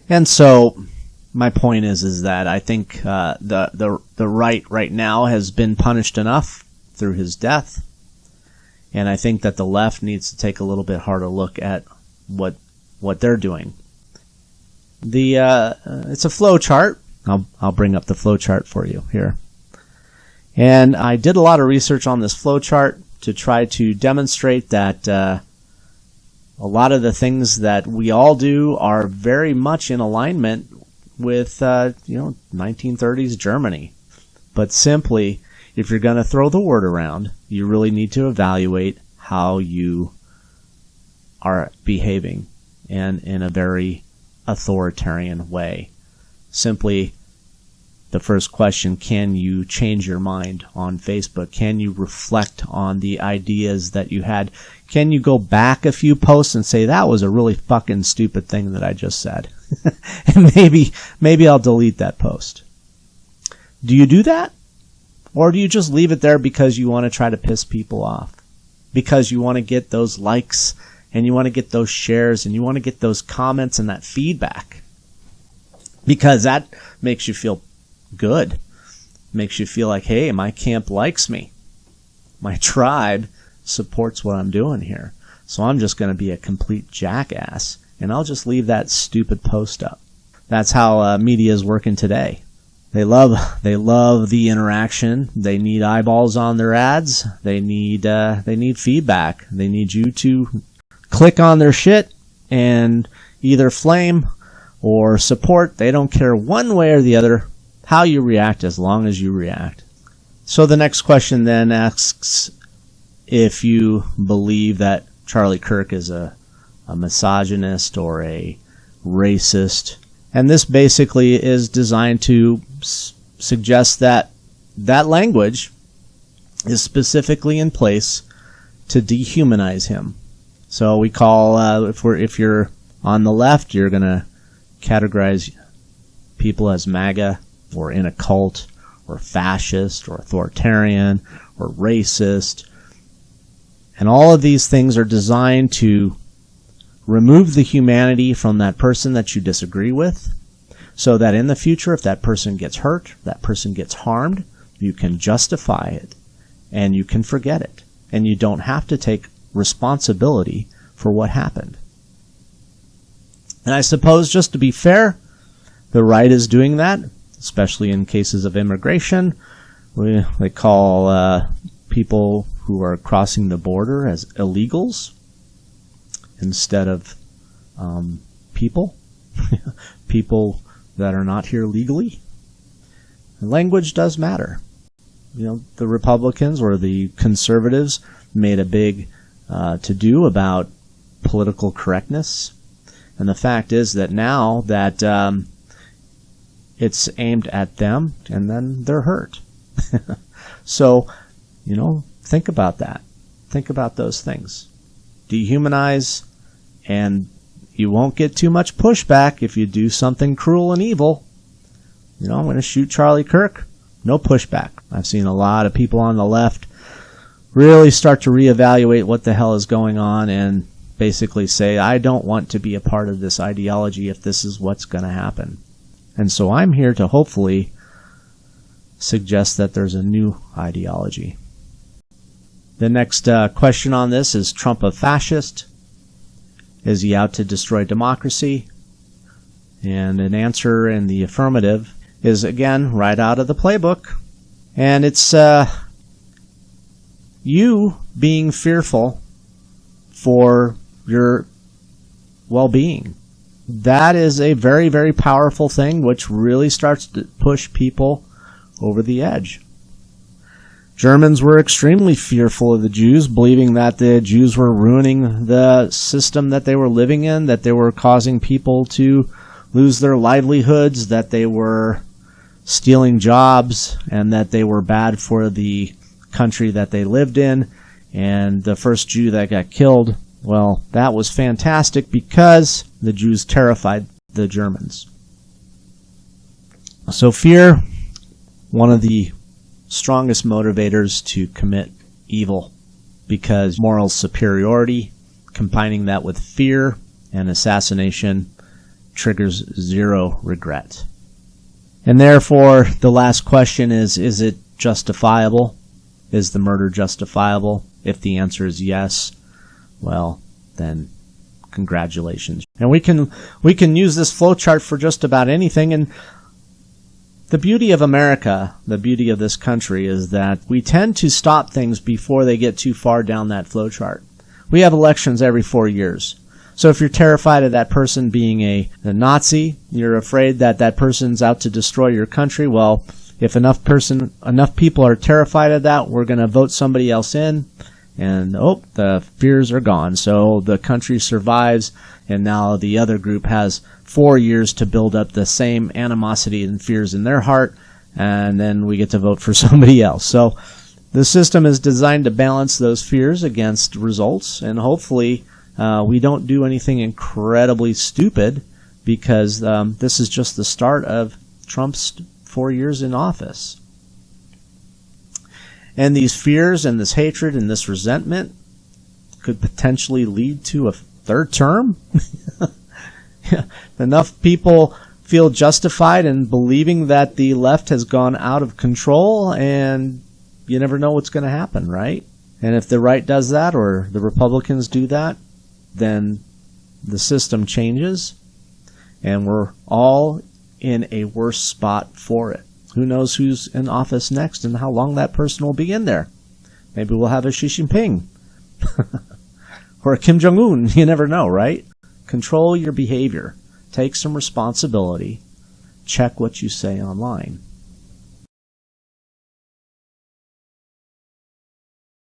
And so my point is that I think the right now has been punished enough through his death, and I think that the left needs to take a little bit harder look at what they're doing. It's a flow chart. I'll bring up the flow chart for you here. And I did a lot of research on this flow chart to try to demonstrate that a lot of the things that we all do are very much in alignment with 1930s Germany. But simply, if you're going to throw the word around, you really need to evaluate how you are behaving, and in a very authoritarian way. Simply, the first question, can you change your mind on Facebook? Can you reflect on the ideas that you had? Can you go back a few posts and say, that was a really fucking stupid thing that I just said? And maybe I'll delete that post. Do you do that? Or do you just leave it there because you want to try to piss people off? Because you want to get those likes, and you want to get those shares, and you want to get those comments and that feedback? Because that makes you feel good. Makes you feel like, hey, my camp likes me. My tribe supports what I'm doing here. So I'm just going to be a complete jackass, and I'll just leave that stupid post up. That's how media is working today. They love the interaction. They need eyeballs on their ads. They need feedback. They need you to click on their shit and either flame or support. They don't care one way or the other how you react, as long as you react. So the next question then asks if you believe that Charlie Kirk is a misogynist or a racist. And this basically is designed to suggest that that language is specifically in place to dehumanize him. So we call, if you're on the left, you're going to categorize people as MAGA, or in a cult, or fascist, or authoritarian, or racist. And all of these things are designed to remove the humanity from that person that you disagree with, so that in the future, if that person gets hurt, that person gets harmed, you can justify it, and you can forget it, and you don't have to take responsibility for what happened. And I suppose, just to be fair, the right is doing that, especially in cases of immigration. They call people who are crossing the border as illegals instead of people that are not here legally. And language does matter. The Republicans or the conservatives made a big to-do about political correctness. And the fact is that now that it's aimed at them, and then they're hurt. So, think about that. Think about those things. Dehumanize, and you won't get too much pushback if you do something cruel and evil. I'm going to shoot Charlie Kirk. No pushback. I've seen a lot of people on the left really start to reevaluate what the hell is going on and basically say, I don't want to be a part of this ideology if this is what's going to happen. And so I'm here to hopefully suggest that there's a new ideology. The next question on this, is Trump a fascist? Is he out to destroy democracy? And an answer in the affirmative is, again, right out of the playbook. And it's you being fearful for your well-being. That is a very, very powerful thing, which really starts to push people over the edge. Germans were extremely fearful of the Jews, believing that the Jews were ruining the system that they were living in, that they were causing people to lose their livelihoods, that they were stealing jobs, and that they were bad for the country that they lived in. And the first Jew that got killed, well, that was fantastic because the Jews terrified the Germans. So fear, one of the strongest motivators to commit evil, because moral superiority, combining that with fear and assassination, triggers zero regret. And therefore, the last question is it justifiable? Is the murder justifiable? If the answer is yes, well, then congratulations. And we can use this flowchart for just about anything. And the beauty of America, the beauty of this country, is that we tend to stop things before they get too far down that flowchart. We have elections every 4 years. So if you're terrified of that person being a Nazi, you're afraid that that person's out to destroy your country, well, if enough people are terrified of that, we're going to vote somebody else in, and the fears are gone. So the country survives, and now the other group has 4 years to build up the same animosity and fears in their heart, and then we get to vote for somebody else. So the system is designed to balance those fears against results, and hopefully we don't do anything incredibly stupid, because this is just the start of Trump's 4 years in office. And these fears and this hatred and this resentment could potentially lead to a third term. Enough people feel justified in believing that the left has gone out of control, and you never know what's going to happen, right? And if the right does that, or the Republicans do that, then the system changes, and we're all in a worse spot for it. Who knows who's in office next and how long that person will be in there? Maybe we'll have a Xi Jinping or a Kim Jong-un. You never know, right? Control your behavior. Take some responsibility. Check what you say online.